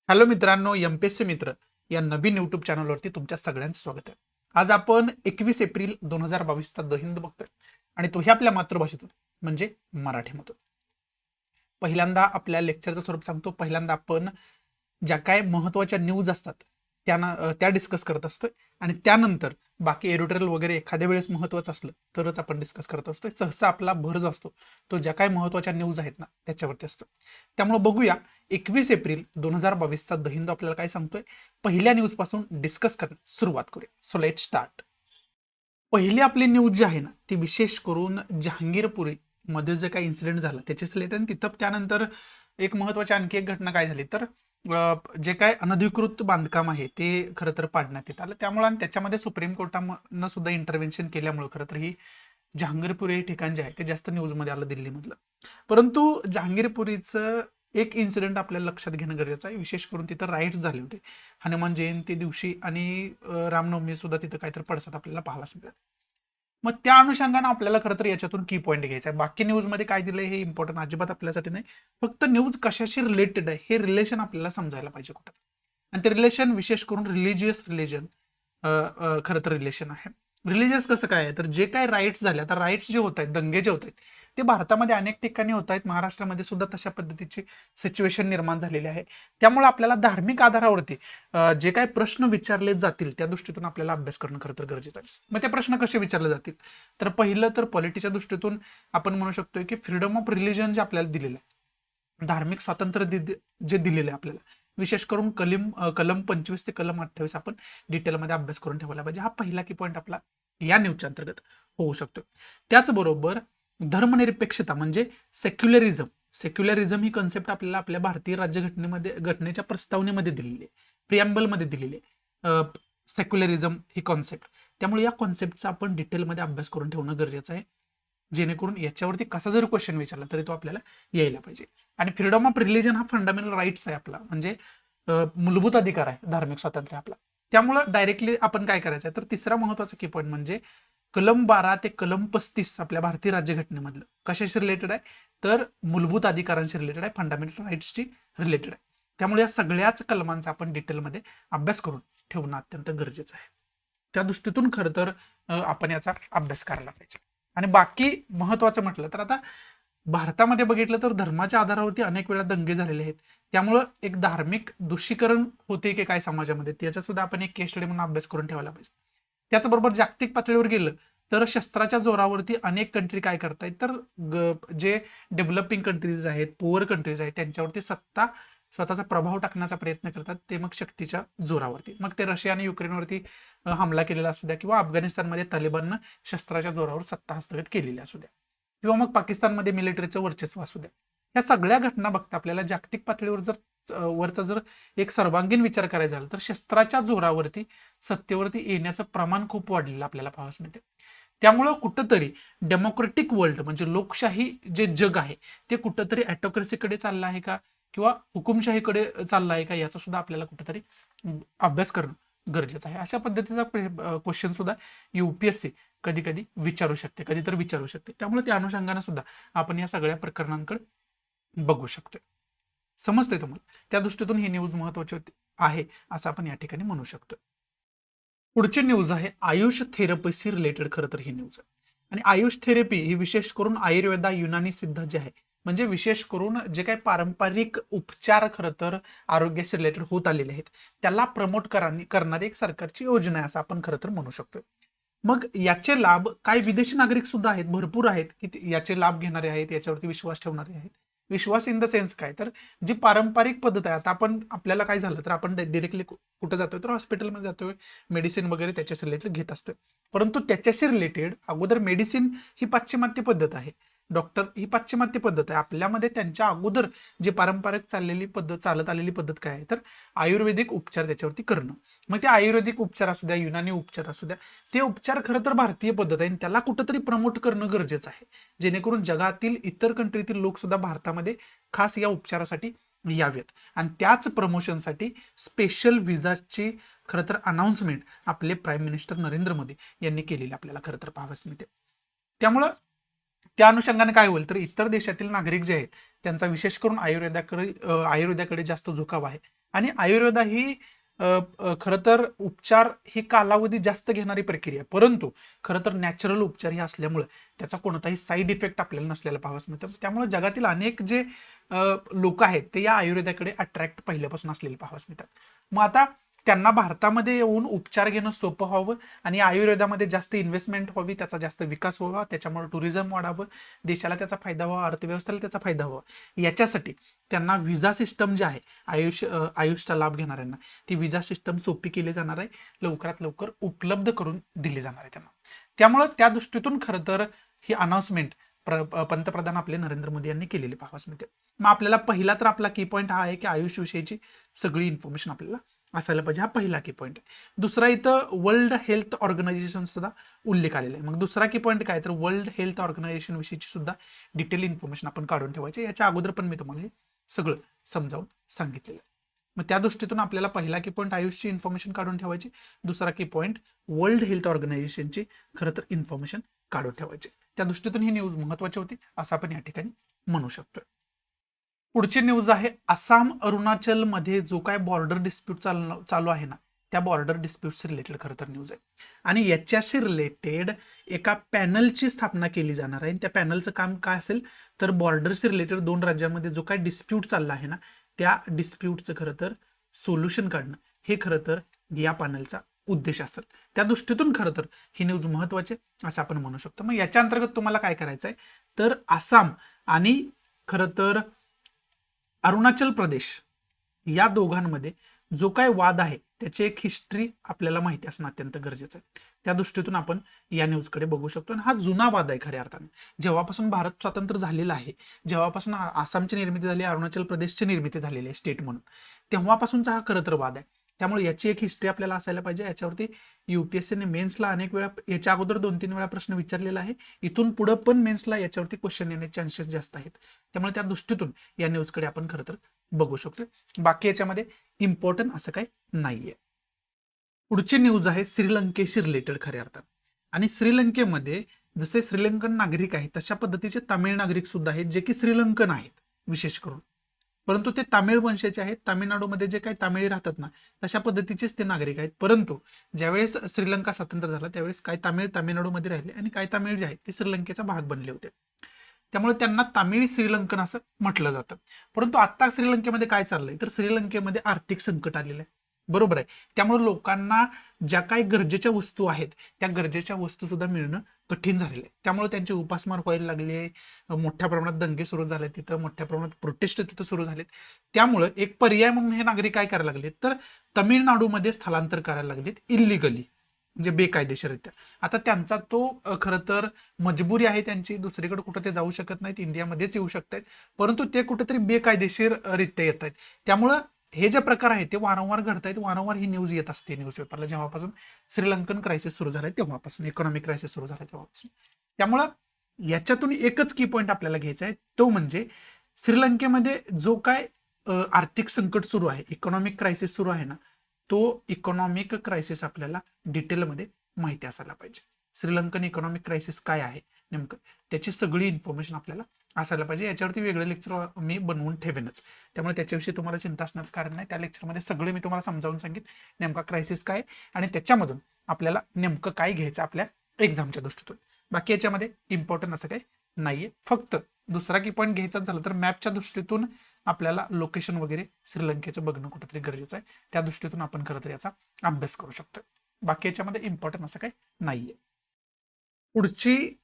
Hello मित्रांनो, MPSC मित्र या नवीन यूट्यूब चॅनलवरती तुमच्या सगळ्यांचं स्वागत आहे. आज आपण 21 एप्रिल 2022चा द हिंद बघतोय आणि तोही आपल्या मातृभाषेतून म्हणजे मराठीमधून. पहिल्यांदा आपल्या लेक्चरचं स्वरूप सांगतो. पहिल्यांदा आपण ज्या काय महत्त्वाच्या न्यूज असतात त्या डिस्कस करत असतोय आणि त्यानंतर बाकी एडिटोरियल वगैरे एखाद्या वेळेस महत्त्वाचं असलं तरच आपण डिस्कस करत असतोय. सहसा आपला भर जो असतो तो ज्या काही महत्त्वाच्या न्यूज आहेत ना त्याच्यावरती असतो. त्यामुळे बघूया 21 एप्रिल 2022चा द हिंदू आपल्याला काय सांगतोय. पहिल्या न्यूज पासून डिस्कस करण्यास सुरुवात करूया. So let start. पहिली आपली न्यूज जी आहे ना ती विशेष करून जहांगीरपुरी मध्ये जे काही इन्सिडेंट झाला त्याचे रिलेटेड. तिथं त्यानंतर एक महत्त्वाची आणखी एक घटना काय झाली तर जे काय अनधिकृत बांधकाम आहे ते खरं तर पाडण्यात येत आलं. त्यामुळे आणि त्याच्यामध्ये सुप्रीम कोर्टानं सुद्धा इंटरव्हेन्शन केल्यामुळे खरं तर ही जहांगीरपुरी हे ठिकाण जे आहे ते जास्त न्यूजमध्ये आलं दिल्लीमधलं. परंतु जहांगीरपुरीचं एक इन्सिडेंट आपल्याला लक्षात घेणं गरजेचं आहे. विशेष करून तिथं राईट्स झाले होते हनुमान जयंती दिवशी आणि रामनवमी सुद्धा तिथं काहीतरी पडसाद आपल्याला पाहायला मिळत. मग त्या अनुषंगाने आपल्याला खरं तर याच्यातून की पॉईंट घ्यायचा आहे. बाकी न्यूजमध्ये काय दिलंय हे इम्पॉर्टंट अजिबात आपल्यासाठी नाही. फक्त न्यूज कशाशी रिलेटेड आहे हे रिलेशन आपल्याला समजायला पाहिजे कुठं. आणि ते रिलेशन विशेष करून रिलिजियस रिलेशन खरं तर रिलेशन आहे. रिलिजियस कसं काय आहे तर जे काय राईट्स झाले, आता राईट्स जे होत आहेत, दंगे जे होत आहेत ते भारतामध्ये अनेक ठिकाणी होत आहेत. महाराष्ट्रामध्ये सुद्धा तशा पद्धतीची सिच्युएशन निर्माण झालेली आहे. त्यामुळे आपल्याला धार्मिक आधारावरती जे काही प्रश्न विचारले जातील त्या दृष्टीतून आपल्याला अभ्यास करणं खरं तर गरजेचं आहे. मग ते प्रश्न कसे विचारले जातील तर पहिलं तर पॉलिटीच्या दृष्टीतून आपण म्हणू शकतोय की फ्रीडम ऑफ रिलिजन जे आपल्याला दिलेलं आहे, धार्मिक स्वातंत्र्य जे दिलेलं आहे आपल्याला, विशेष करून कलम 25 ते कलम 28 आपण डिटेलमध्ये अभ्यास करून ठेवायला पाहिजे. हा पहिला की पॉईंट आपला या न्यूजच्या अंतर्गत होऊ शकतो. त्याचबरोबर धर्मनिरपेक्षता म्हणजे सेक्युलरिझम ही कन्सेप्ट आपल्याला आपल्या भारतीय घटनेच्या प्रस्तावनेमध्ये दिलेली आहे, प्रिअम्बलमध्ये दिलेली आहे सेक्युलरिझम ही कॉन्सेप्ट. त्यामुळे या कॉन्सेप्टचा आपण डिटेलमध्ये अभ्यास करून ठेवणं गरजेचं आहे, जेणेकरून याच्यावरती कसा जरी क्वेश्चन विचारला तरी तो आपल्याला यायला पाहिजे. आणि फ्रीडम ऑफ रिलिजन हा फंडामेंटल राईट्स आहे आपला, म्हणजे मूलभूत अधिकार आहे धार्मिक स्वातंत्र्य आपला. त्यामुळं डायरेक्टली आपण काय करायचं आहे तर तिसरा महत्वाचा की पॉईंट म्हणजे कलम 12 ते कलम 35 आपल्या भारतीय राज्यघटनेमधलं कशाशी रिलेटेड आहे तर मूलभूत अधिकारांशी रिलेटेड आहे, फंडामेंटल राईट्सची रिलेटेड आहे. त्यामुळे या सगळ्याच कलमांचा आपण डिटेलमध्ये अभ्यास करून ठेवणं अत्यंत गरजेचं आहे. त्या दृष्टीतून खरं तर आपण याचा अभ्यास करायला पाहिजे. आणि बाकी महत्वाचं म्हटलं तर आता भारतामध्ये बघितलं तर धर्माच्या आधारावरती अनेक वेळा दंगे झालेले आहेत. त्यामुळं एक धार्मिक दूषीकरण होते की काय समाजामध्ये त्याचा सुद्धा आपण एक केस स्टडी म्हणून अभ्यास करून ठेवायला पाहिजे. त्याचबरोबर जागतिक पातळीवर गेलं तर शस्त्राच्या जोरावरती अनेक कंट्री काय करतायत तर जे डेव्हलपिंग कंट्रीज आहेत, पुअर कंट्रीज आहेत त्यांच्यावरती स्वतःचा प्रभाव टाकण्याचा प्रयत्न करतात, ते मग शक्तीच्या जोरावरती. मग ते रशिया आणि युक्रेनवरती हमला केलेला असू द्या किंवा अफगाणिस्तानमध्ये तालिबाननं शस्त्राच्या जोरावर सत्ता हस्तगत केलेली असू द्या किंवा मग पाकिस्तानमध्ये मिलिटरीचं वर्चस्व असू द्या. या सगळ्या घटना बघता आपल्याला जागतिक पातळीवर वरचा जर एक सर्वांगीण विचार करायचा झाला तर शस्त्राच्या जोरावरती सत्तेवरती येण्याचं प्रमाण खूप वाढलेलं आपल्याला पाहावयास मिळते. त्यामुळं कुठंतरी डेमोक्रेटिक वर्ल्ड म्हणजे लोकशाही जे जग आहे ते कुठंतरी ऑटोक्रेसीकडे चाललं आहे का किंवा हुकुमशाहीकडे चाललं आहे का याचा सुद्धा आपल्याला कुठंतरी अभ्यास करणं गरजेचं आहे. अशा पद्धतीचा क्वेश्चन सुद्धा युपीएससी कधी कधी विचारू शकते, कधीतरी विचारू शकते. त्यामुळे त्या अनुषंगाने सुद्धा आपण या सगळ्या प्रकरणांकडे बघू शकतोय. समजते तुम्हाला? त्या दृष्टीतून ही न्यूज महत्वाची आहे असं आपण या ठिकाणी म्हणू शकतो. पुढची न्यूज आहे आयुष थेरपीशी रिलेटेड. खरं तर ही न्यूज आहे आणि आयुष थेरपी ही विशेष करून आयुर्वेदा, युनानी सिद्ध जे आहे म्हणजे विशेष करून जे काही पारंपरिक उपचार खरं तर आरोग्याशी रिलेटेड होत आलेले आहेत त्याला प्रमोट करणारी एक सरकारची योजना आहे असं आपण खरं तर म्हणू शकतो. मग याचे लाभ काही विदेशी नागरिक सुद्धा आहेत, भरपूर आहेत की याचे लाभ घेणारे आहेत, याच्यावरती विश्वास ठेवणारे आहेत. विश्वास इन द सेन्स काय तर जी पारंपरिक पद्धत आहे, आता आपल्याला काय झालं तर आपण डायरेक्टली कुठं जातोय तर हॉस्पिटलमध्ये जातोय, मेडिसिन वगैरे त्याच्याशी रिलेटेड घेत असतोय. परंतु त्याच्याशी रिलेटेड अगोदर मेडिसिन ही पाश्चिमात्य पद्धत आहे, डॉक्टर ही पाश्चिमात्य पद्धत आहे. आपल्यामध्ये त्यांच्या अगोदर जे पारंपरिक चालत आलेली पद्धत काय आहे तर आयुर्वेदिक उपचार त्याच्यावरती करणं. मग ते आयुर्वेदिक उपचार असू द्या, युनानी उपचार असू द्या, ते उपचार खरं तर भारतीय पद्धत आहे आणि त्याला कुठंतरी प्रमोट करणं गरजेचं आहे, जेणेकरून जगातील इतर कंट्रीतील लोक सुद्धा भारतामध्ये खास या उपचारासाठी यावेत. आणि त्याच प्रमोशनसाठी स्पेशल व्हिसाची खरं तर अनाउन्समेंट आपले प्राईम मिनिस्टर नरेंद्र मोदी यांनी केलेली आपल्याला खरं तर पाहावयास मिळते. त्यामुळं त्या अनुषंगाने काय होईल तर इतर देशातील नागरिक जे आहेत त्यांचा विशेष करून आयुर्वेदाकडे जास्त झुकाव आहे आणि आयुर्वेदा ही खरं तर उपचार ही कालावधी जास्त घेणारी प्रक्रिया, परंतु खरं तर नॅचरल उपचार हे असल्यामुळे त्याचा कोणताही साईड इफेक्ट आपल्याला नसलेला पाहावयास मिळतं. त्यामुळे जगातील अनेक जे लोक आहेत ते या आयुर्वेदाकडे अट्रॅक्ट पहिल्यापासून असलेले पाहावयास मिळतात. मग आता त्यांना भारतामध्ये येऊन उपचार घेणं सोपं व्हावं आणि आयुर्वेदामध्ये जास्त इन्व्हेस्टमेंट व्हावी, त्याचा जास्त विकास व्हावा, त्याच्यामुळे टुरिझम वाढावं, देशाला त्याचा फायदा व्हावा, अर्थव्यवस्थेला त्याचा फायदा व्हावा, याच्यासाठी त्यांना व्हिसा सिस्टम जी आहे आयुषचा लाभ घेणाऱ्यांना ती व्हिसा सिस्टम सोपी केली जाणार आहे, लवकरात लवकर उपलब्ध करून दिली जाणार आहे त्यांना. त्यामुळं त्या दृष्टीतून खरं तर ही अनाउन्समेंट पंतप्रधान आपले नरेंद्र मोदी यांनी केलेली पाहावयास मिळते. मग आपल्याला पहिला तर आपला की पॉईंट हा आहे की आयुष विषयीची सगळी इन्फॉर्मेशन आपल्याला असायला पाहिजे, हा पहिला की पॉईंट आहे. दुसरा इथं वर्ल्ड हेल्थ ऑर्गनायझेशन सुद्धा उल्लेख आलेला आहे. मग दुसरा की पॉईंट काय तर वर्ल्ड हेल्थ ऑर्गनायझेशन विषयीची सुद्धा डिटेल इन्फॉर्मेशन आपण काढून ठेवायची. याच्या अगोदर पण मी तुम्हाला हे सगळं समजावून सांगितलेलं आहे. मग त्या दृष्टीतून आपल्याला पहिला की पॉईंट आयुषची इन्फॉर्मेशन काढून ठेवायची, दुसरा की पॉईंट वर्ल्ड हेल्थ ऑर्गनायझेशनची खरं तर इन्फॉर्मेशन काढून ठेवायची. त्या दृष्टीतून ही न्यूज महत्वाची होती असं आपण या ठिकाणी म्हणू शकतोय. पुढची न्यूज आहे आसाम अरुणाचल मध्ये जो काय बॉर्डर डिस्प्यूट चालू आहे ना, त्या बॉर्डर डिस्प्यूटशी रिलेटेड खरं तर न्यूज आहे. आणि याच्याशी रिलेटेड एका पॅनलची स्थापना केली जाणार आहे. त्या पॅनलचं काम काय असेल तर बॉर्डरशी रिलेटेड दोन राज्यांमध्ये जो काय डिस्प्यूट चालला आहे ना, त्या डिस्प्यूटचं खरं तर सोल्युशन काढणं हे खरं तर या पॅनलचा उद्देश असेल. त्या दृष्टीतून खरं तर ही न्यूज महत्वाची असं आपण म्हणू शकतो. मग याच्या अंतर्गत तुम्हाला काय करायचं आहे तर आसाम आणि खरं तर अरुणाचल प्रदेश या दोघांमध्ये जो काय वाद आहे त्याची एक हिस्ट्री आपल्याला माहिती असणं अत्यंत गरजेचं आहे. त्या दृष्टीतून आपण या न्यूजकडे बघू शकतो. आणि हा जुना वाद आहे खऱ्या अर्थाने. जेव्हापासून भारत स्वतंत्र झालेला आहे, जेव्हापासून आसामची निर्मिती झाली, अरुणाचल प्रदेशची निर्मिती झालेली आहे स्टेट म्हणून, तेव्हापासूनचा हा खरं तर वाद आहे. त्यामुळे याची एक हिस्ट्री आपल्याला असायला पाहिजे. याच्यावरती युपीएससीने मेन्सला अनेक वेळा, याच्या अगोदर 2-3 वेळा प्रश्न विचारलेला आहे. इथून पुढे पण मेन्सला याच्यावरती क्वेश्चन येण्याचे चान्सेस जास्त आहेत. त्यामुळे त्या दृष्टीतून या न्यूजकडे आपण खरं तर बघू शकतो. बाकी याच्यामध्ये इम्पॉर्टंट असं काही नाहीये. पुढची न्यूज आहे श्रीलंकेशी रिलेटेड खऱ्या अर्थात. आणि श्रीलंकेमध्ये जसे श्रीलंकन नागरिक आहेत तशा पद्धतीचे तामिळ नागरिक सुद्धा आहेत जे की श्रीलंकन आहेत विशेष करून, परंतु ते तामिळ वंशाचे आहेत. तामिळनाडूमध्ये जे काही तामिळी राहतात ना तशा पद्धतीचेच ते नागरिक आहेत. परंतु ज्यावेळेस श्रीलंका स्वतंत्र झाला त्यावेळेस काही तामिळ तामिळनाडूमध्ये राहिले आणि काही तामिळ जे आहेत ते श्रीलंकेचा भाग बनले होते. त्यामुळे त्यांना तामिळी श्रीलंकन असं म्हटलं जातं. परंतु आता श्रीलंकेमध्ये काय चाललंय तर श्रीलंकेमध्ये आर्थिक संकट आलेलं आहे, बरोबर आहे. त्यामुळे लोकांना ज्या काही गरजेच्या वस्तू आहेत त्या गरजेच्या वस्तू सुद्धा मिळणं कठीण झालेलं आहे. त्यामुळे त्यांचे उपासमार व्हायला लागले, मोठ्या प्रमाणात दंगे सुरू झाले, तिथं मोठ्या प्रमाणात प्रोटेस्ट तिथं सुरू झालेत. त्यामुळे एक पर्याय म्हणून हे नागरिक काय करायला लागलेत तर तमिळनाडूमध्ये स्थलांतर करायला लागलेत इल्लिगली, म्हणजे बेकायदेशीररित्या. आता त्यांचा तो खरं तर मजबुरी आहे त्यांची, दुसरीकडे कुठं ते जाऊ शकत नाहीत, इंडियामध्येच येऊ शकतात, परंतु ते कुठेतरी बेकायदेशीररित्या येत आहेत. त्यामुळं हे जे प्रकार आहेत ते वारंवार घडतायत. वारंवार ही न्यूज येत असते न्यूजपेपरला जेव्हापासून श्रीलंकन क्रायसिस सुरू झालाय तेव्हापासून, इकॉनॉमिक क्रायसिस सुरू झाला तेव्हापासून. त्यामुळं याच्यातून एकच की पॉईंट आपल्याला घ्यायचा आहे, तो म्हणजे श्रीलंकेमध्ये जो काय आर्थिक संकट सुरू आहे, इकॉनॉमिक क्रायसिस सुरू आहे ना, तो इकॉनॉमिक क्रायसिस आपल्याला डिटेलमध्ये माहिती असायला पाहिजे. श्रीलंकन इकॉनॉमिक क्रायसिस काय आहे नेमकं त्याची सगळी इन्फॉर्मेशन आपल्याला असायला पाहिजे. याच्यावरती वेगळं लेक्चर मी बनवून ठेवेनच, त्यामुळे त्याच्याविषयी तुम्हाला चिंता असण्याचं कारण नाही. त्या लेक्चरमध्ये सगळे मी तुम्हाला समजावून सांगित नेमका क्रायसिस काय आणि त्याच्यामधून आपल्याला नेमकं काय घ्यायचं आपल्या एक्झामच्या दृष्टीतून. बाकी याच्यामध्ये इम्पॉर्टंट असं काही नाहीये. फक्त दुसरा की पॉईंट घ्यायचाच झाला तर मॅपच्या दृष्टीतून आपल्याला लोकेशन वगैरे श्रीलंकेचं बघणं कुठेतरी गरजेचं आहे. त्या दृष्टीतून आपण खरं तर याचा अभ्यास करू शकतो. बाकी याच्यामध्ये इम्पॉर्टंट असं काही नाहीये. पुढची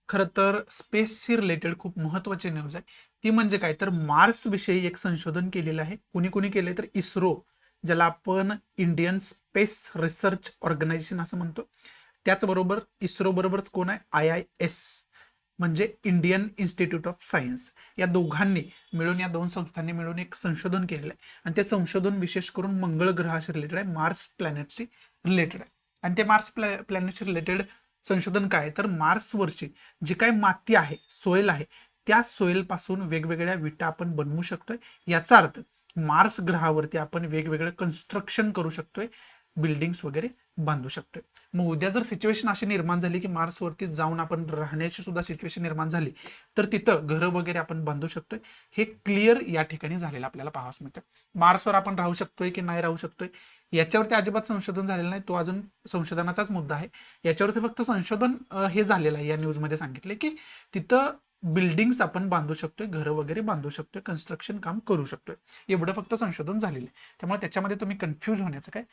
खरं तर स्पेसशी रिलेटेड खूप महत्वाची न्यूज आहे. ती म्हणजे काय तर मार्स विषयी एक संशोधन केलेलं आहे. कुणी कुणी केलंय तर इस्रो, ज्याला आपण इंडियन स्पेस रिसर्च ऑर्गनायझेशन असं म्हणतो, त्याचबरोबर इस्रो बरोबरच कोण आहे IIS म्हणजे इंडियन इन्स्टिट्यूट ऑफ सायन्स, या दोघांनी मिळून, या दोन संस्थांनी मिळून एक संशोधन केलेलं आहे. आणि ते संशोधन विशेष करून मंगळ ग्रहाशी रिलेटेड आहे, मार्स प्लॅनेटशी रिलेटेड आहे. आणि ते मार्स प्लॅनेटशी रिलेटेड संशोधन काय तर मार्सवरची जी काही माती आहे, सोयल आहे, त्या सोयल पासून वेगवेगळ्या विटा आपण बनवू शकतोय. याचा अर्थ मार्स ग्रहावरती आपण वेगवेगळं कन्स्ट्रक्शन करू शकतोय, बिल्डिंग्स वगैरे बांधू शकतोय. मग उद्या जर सिच्युएशन अशी निर्माण झाली की मार्सवरती जाऊन आपण राहण्याची सुद्धा सिच्युएशन निर्माण झाली तर तिथं घरं वगैरे आपण बांधू शकतोय. हे क्लिअर या ठिकाणी झालेलं आपल्याला पाहावयास मिळतं. मार्सवर आपण राहू शकतोय की नाही राहू शकतोय याच्यावरती अजिबात संशोधन झालेलं नाही, तो अजून संशोधनाचाच मुद्दा आहे. याच्यावरती फक्त संशोधन हे झालेलं आहे, या न्यूजमध्ये सांगितले की तिथं बिल्डिंग्स आपण बांधू शकतोय, घरं वगैरे बांधू शकतोय, कन्स्ट्रक्शन काम करू शकतोय, एवढं फक्त संशोधन झालेलं आहे. त्यामुळे त्याच्यामध्ये तुम्ही कन्फ्यूज होण्याचं काय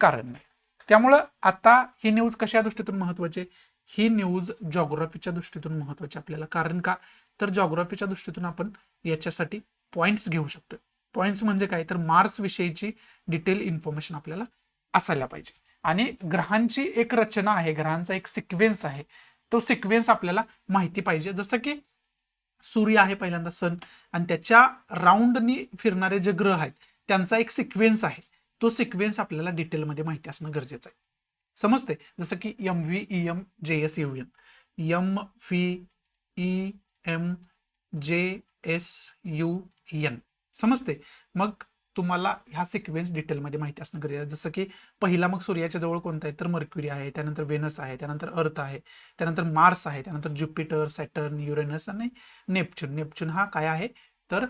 कारण नाही. त्यामुळं आता ही न्यूज कशा दृष्टीतून महत्वाची आहे? ही न्यूज जॉग्राफीच्या दृष्टीतून महत्वाची आपल्याला. कारण का तर जॉग्राफीच्या दृष्टीतून आपण याच्यासाठी पॉइंट्स घेऊ शकतोय. पॉइंट्स म्हणजे काय तर मार्स विषयीची डिटेल इन्फॉर्मेशन आपल्याला असायला पाहिजे. आणि ग्रहांची एक रचना आहे, ग्रहांचा एक सिक्वेन्स आहे, तो सिक्वेन्स आपल्याला माहिती पाहिजे. जसं की सूर्य आहे पहिल्यांदा सन, आणि त्याच्या राऊंडनी फिरणारे जे ग्रह आहेत त्यांचा एक सिक्वेन्स आहे, तो सिक्वेन्स आपल्याला डिटेलमध्ये माहिती असणं गरजेचं आहे. समजते? जसं की MV EM JSUN, MV EM JSUN, समजते? मग तुम्हाला ह्या सिक्वेन्स डिटेलमध्ये माहिती असणं गरजेचं आहे. जसं की पहिला मग सूर्याच्या जवळ कोणता आहे तर मर्क्युरी आहे, त्यानंतर व्हेनस आहे, त्यानंतर अर्थ आहे, त्यानंतर मार्स आहे, त्यानंतर ज्युपिटर, सॅटर्न, युरेनस आणि नेपच्यून. नेपच्यून हा काय आहे तर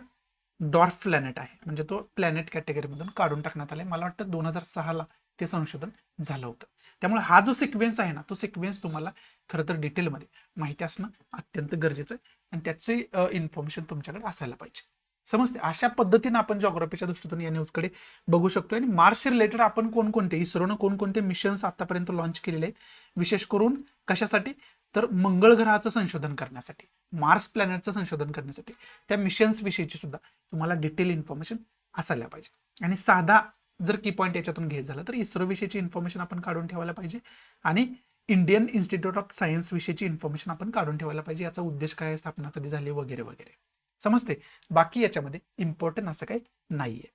डॉर्फ प्लॅनेट आहे, म्हणजे तो प्लॅनेट कॅटेगरीमधून काढून टाकण्यात आलाय. मला वाटतं 2006ला ते संशोधन झालं होतं. त्यामुळे हा जो सिक्वेन्स आहे ना, तो सिक्वेन्स तुम्हाला खरं तर डिटेलमध्ये माहिती असणं अत्यंत गरजेचं आहे, आणि त्याचे इन्फॉर्मेशन तुमच्याकडे असायला पाहिजे. समजते? अशा पद्धतीने आपण जॉग्राफीच्या दृष्टीतून या न्यूजकडे बघू शकतो. आणि मार्सशी रिलेटेड आपण कोणकोणते इस्रोनं कोणकोणते मिशन्स आतापर्यंत लॉन्च केलेले आहेत, विशेष करून कशासाठी तर मंगळ ग्रहाचं संशोधन करण्यासाठी, मार्स प्लॅनेटचं संशोधन करण्यासाठी, त्या मिशन्स विषयीची सुद्धा तुम्हाला डिटेल इन्फॉर्मेशन असायला पाहिजे. आणि साधा जर की पॉईंट याच्यातून घ्यायचं झालं तर इस्रो विषयीची इन्फॉर्मेशन आपण काढून ठेवायला पाहिजे, आणि इंडियन इन्स्टिट्यूट ऑफ सायन्स विषयीची इन्फॉर्मेशन आपण काढून ठेवायला पाहिजे. याचा उद्देश काय आहे, स्थापना कधी झाली वगैरे वगैरे. समजते? बाकी याच्यामध्ये इम्पॉर्टंट असं काही नाहीये.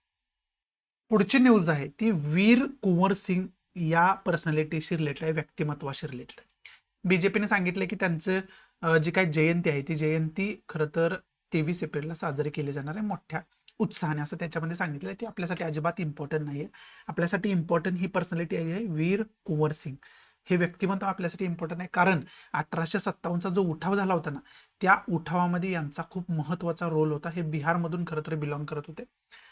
पुढची न्यूज आहे ती वीर कुंवर सिंग या पर्सनॅलिटीशी रिलेटेड आहे, व्यक्तिमत्वाशी रिलेटेड आहे. बीजेपीने सांगितलं की त्यांचं जी काही जयंती आहे ती जयंती खरं तर 23 एप्रिलला साजरी केली जाणार आहे मोठ्या उत्साहाने, असं त्याच्यामध्ये सांगितलं आहे. ती आपल्यासाठी अजिबात इम्पॉर्टंट नाही आहे. आपल्यासाठी इम्पॉर्टंट ही पर्सनॅलिटी आहे वीर कुंवर सिंग. हे व्यक्तिमत्व आपल्यासाठी इम्पॉर्टंट आहे, कारण 1857चा जो उठाव झाला होता ना, त्या उठावामध्ये यांचा खूप महत्वाचा रोल होता. हे बिहारमधून खरं तर बिलॉंग करत होते,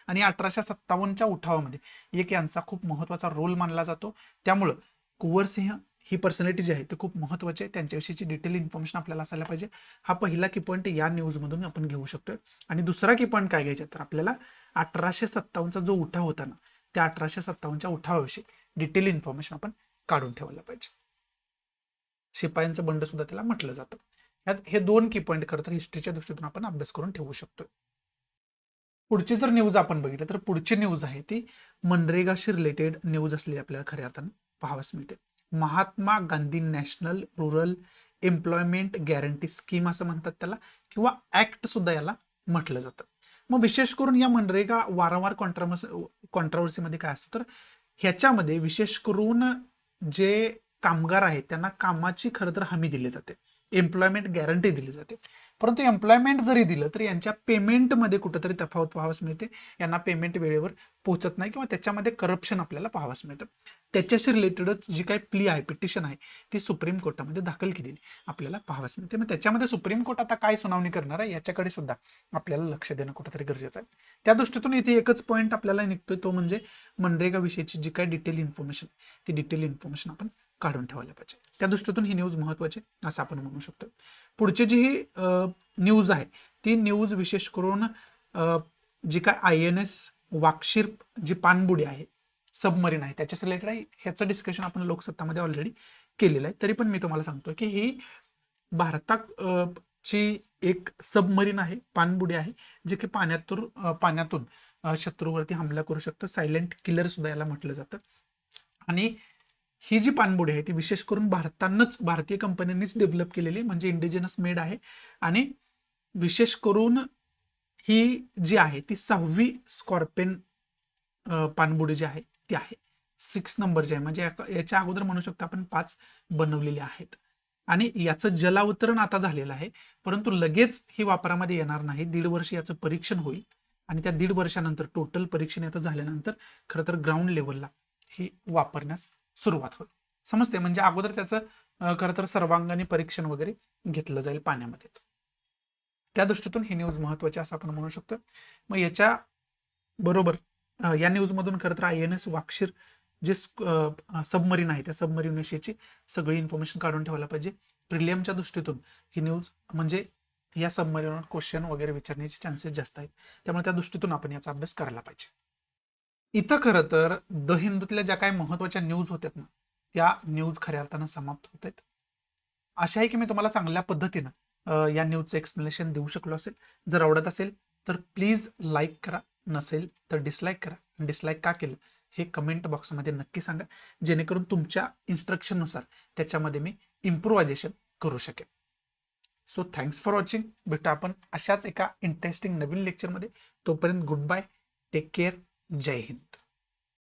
आणि 1857च्या उठावामध्ये एक यांचा खूप महत्वाचा रोल मानला जातो. त्यामुळं कुंवर सिंह ही पर्सनॅलिटी जी आहे ती खूप महत्वाची आहे, त्यांच्याविषयीची डिटेल इन्फॉर्मेशन आपल्याला असायला पाहिजे. हा पहिला की पॉईंट या न्यूजमधून आपण घेऊ शकतोय. आणि दुसरा की पॉईंट काय घ्यायचा तर आपल्याला 1857चा जो उठाव होता ना, त्या 1857च्या उठावाविषयी डिटेल इन्फॉर्मेशन आपण काढून ठेवायला पाहिजे. शिपायांचं बंड सुद्धा त्याला म्हटलं जातं. यात हे दोन की पॉईंट खरं तर हिस्ट्रीच्या दृष्टीतून आपण अभ्यास करून ठेवू शकतोय. पुढची जर न्यूज आपण बघितलं तर पुढची न्यूज आहे ती मनरेगाशी रिलेटेड न्यूज असलेली आपल्याला खऱ्या अर्थानं पाहावयास मिळते. Mahatma Gandhi national rural employment guarantee scheme असं म्हणतात त्याला, किंवा ऍक्ट सुद्धा याला म्हटलं जातं. मग विशेष करून या मनरेगा वारंवार कॉन्ट्रोवर्सीमध्ये काय असतं तर ह्याच्यामध्ये विशेष करून जे कामगार आहेत त्यांना कामाची खरं तर हमी दिली जाते, एम्प्लॉयमेंट गॅरंटी दिली जाते. परंतु एम्प्लॉयमेंट जरी दिलं तरी यांच्या पेमेंटमध्ये कुठेतरी तफावत पाहावयास मिळते. यांना पेमेंट वेळेवर पोहोचत नाही, किंवा त्याच्यामध्ये करप्शन आपल्याला पाहावयास मिळतं. त्याच्याशी रिलेटेडच जी काही प्ली आहे, पिटिशन आहे, ती सुप्रीम कोर्टामध्ये दाखल केलेली आपल्याला पाहावयास मिळते. मग त्याच्यामध्ये सुप्रीम कोर्ट आता काय सुनावणी करणार आहे याच्याकडे सुद्धा आपल्याला लक्ष देणं कुठेतरी गरजेचं आहे. त्या दृष्टीतून इथे एकच पॉईंट आपल्याला निघतोय, तो म्हणजे मनरेगा विषयीची जी काही डिटेल इन्फॉर्मेशन ती डिटेल इन्फॉर्मेशन आपण काढून ठेवायला पाहिजे. त्या दृष्टीतून ही न्यूज महत्वाची असं आपण म्हणू शकतो. पुढची जी ही न्यूज आहे ती न्यूज विशेष करून जी काय INS वाक्षीर जी पाणबुडी आहे, सबमरीन आहे, त्याच्या रिलेटेड आहे. ह्याचं डिस्कशन आपण लोकसत्तामध्ये ऑलरेडी केलेलं आहे. तरी पण मी तुम्हाला सांगतो की ही भारताची एक सबमरीन आहे, पाणबुडी आहे, जे की पाण्यातून शत्रूवरती हमला करू शकतं. सायलेंट किलर सुद्धा याला म्हटलं जातं. आणि ही जी पाणबुडी आहे ती विशेष करून भारतीय कंपन्यांनीच डेव्हलप केलेली, म्हणजे इंडिजिनस मेड आहे. आणि विशेष करून ही जी आहे ती 6वी स्कॉर्पियन पाणबुडी जी आहे ती आहे. 6 नंबर जे आहे, म्हणजे याच्या अगोदर म्हणू शकतो आपण 5 बनवलेले आहेत. आणि याचं जलावतरण आता झालेलं आहे, परंतु लगेच ही वापरामध्ये येणार नाही. 1.5 वर्ष याचं परीक्षण होईल, आणि त्या 1.5 वर्षानंतर टोटल परीक्षण याचं झाल्यानंतर खरं तर ग्राउंड लेवलला ही वापरण्यास सुरुवात होईल. समजते? म्हणजे अगोदर त्याचं खरं तर सर्वांगाने परीक्षण वगैरे घेतलं जाईल पाण्यामध्येच. त्या दृष्टीतून ही न्यूज महत्वाची असं आपण म्हणू शकतो. मग याच्या बरोबर या न्यूजमधून खरं तर INS वाक्षीर जे सबमरीन आहे त्या सबमरीन विषयीची सगळी इन्फॉर्मेशन काढून ठेवायला पाहिजे. प्रिलियमच्या दृष्टीतून ही न्यूज म्हणजे या सबमरीनवर क्वेश्चन वगैरे विचारण्याचे चान्सेस जास्त आहेत. त्यामुळे त्या दृष्टीतून आपण याचा अभ्यास करायला पाहिजे. इथं खरं तर द हिंदूतल्या ज्या काही महत्वाच्या न्यूज होत्यात ना, त्या न्यूज खऱ्या अर्थानं समाप्त होत आहेत. आशा आहे की मी तुम्हाला चांगल्या पद्धतीनं या न्यूजचं एक्सप्लेनेशन देऊ शकलो असेल. जर आवडत असेल तर प्लीज लाईक करा, नसेल तर डिसलाईक करा. डिसलाईक का केलं हे कमेंट बॉक्समध्ये नक्की सांगा, जेणेकरून तुमच्या इन्स्ट्रक्शननुसार त्याच्यामध्ये मी इम्प्रोव्हायझेशन करू शकेन. So thanks for watching. भेटू आपण अशाच एका इंटरेस्टिंग नवीन लेक्चरमध्ये. तोपर्यंत गुड बाय, टेक केअर, जय हिंद.